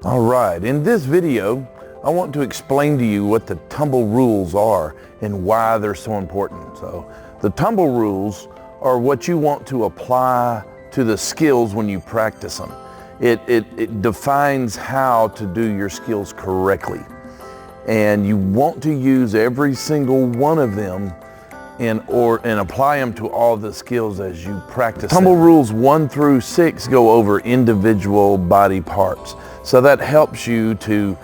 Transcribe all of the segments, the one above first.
All right, in this video, I want to explain to you what the tumble rules are and why they're so important. So the tumble rules are what you want to apply to the skills when you practice them. It defines how to do your skills correctly. And you want to use every single one of them and apply them to all the skills as you practice. Tumble rules 1 through 6 go over individual body parts. So that helps you to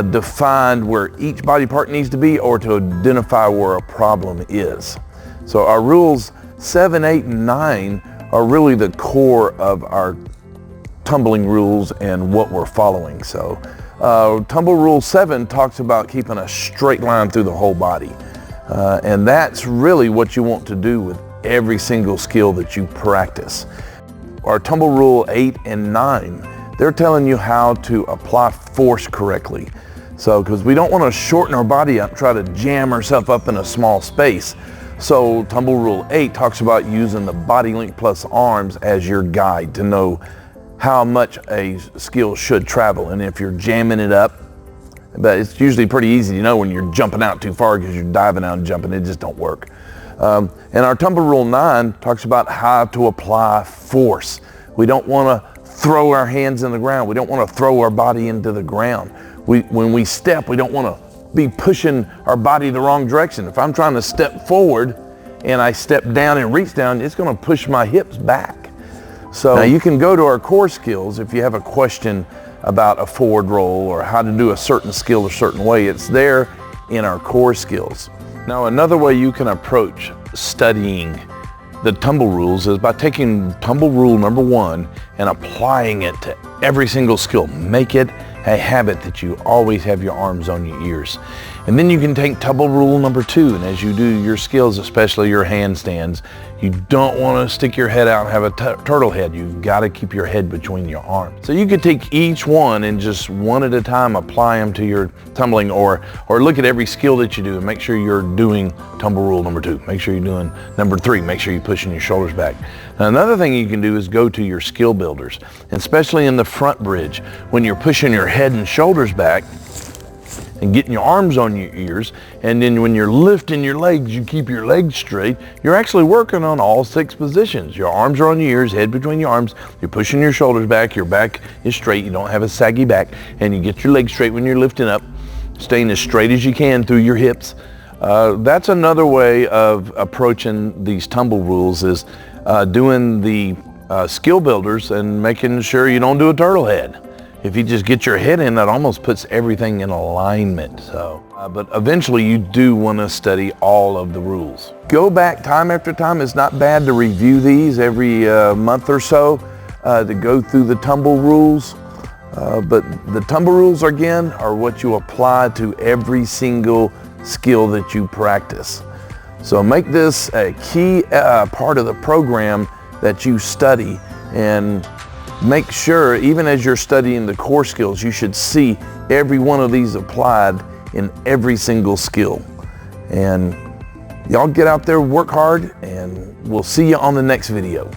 define where each body part needs to be or to identify where a problem is. So our rules 7, 8, and 9 are really the core of our tumbling rules and what we're following. So Tumble Rule 7 talks about keeping a straight line through the whole body. And that's really what you want to do with every single skill that you practice. Our Tumble Rule 8 and 9, they're telling you how to apply force correctly. So, because we don't want to shorten our body up, try to jam ourselves up in a small space. So Tumble Rule 8 talks about using the body length plus arms as your guide to know how much a skill should travel. And if you're jamming it up, but it's usually pretty easy to know when you're jumping out too far because you're diving out and jumping, it just don't work. And our Tumble Rule 9 talks about how to apply force. We don't want to throw our hands in the ground. We don't want to throw our body into the ground. When we step, we don't want to be pushing our body the wrong direction. If I'm trying to step forward and I step down and reach down, it's going to push my hips back. So now you can go to our core skills if you have a question about a forward roll or how to do a certain skill a certain way. It's there in our core skills. Now another way you can approach studying the tumble rules is by taking tumble rule number 1 and applying it to every single skill. Make it a habit that you always have your arms on your ears. And then you can take tumble rule number 2, and as you do your skills, especially your handstands, you don't want to stick your head out and have a turtle head. You've got to keep your head between your arms. So you could take each one and just one at a time apply them to your tumbling, or look at every skill that you do and make sure you're doing tumble rule number 2. Make sure you're doing number 3. Make sure you're pushing your shoulders back. Now, another thing you can do is go to your skill builders, and especially in the front bridge, when you're pushing your head and shoulders back and getting your arms on your ears, and then when you're lifting your legs, you keep your legs straight. You're actually working on all 6 positions. Your arms are on your ears, head between your arms, you're pushing your shoulders back, your back is straight, you don't have a saggy back, and you get your legs straight when you're lifting up, staying as straight as you can through your hips. That's another way of approaching these tumble rules, is doing the skill builders and making sure you don't do a turtle head. If you just get your head in, that almost puts everything in alignment. So, but eventually you do want to study all of the rules. Go back time after time. It's not bad to review these every month or so to go through the tumble rules. But the tumble rules, again, are what you apply to every single skill that you practice. So make this a key part of the program that you study, and make sure, even as you're studying the core skills, you should see every one of these applied in every single skill. And y'all get out there, work hard, and we'll see you on the next video.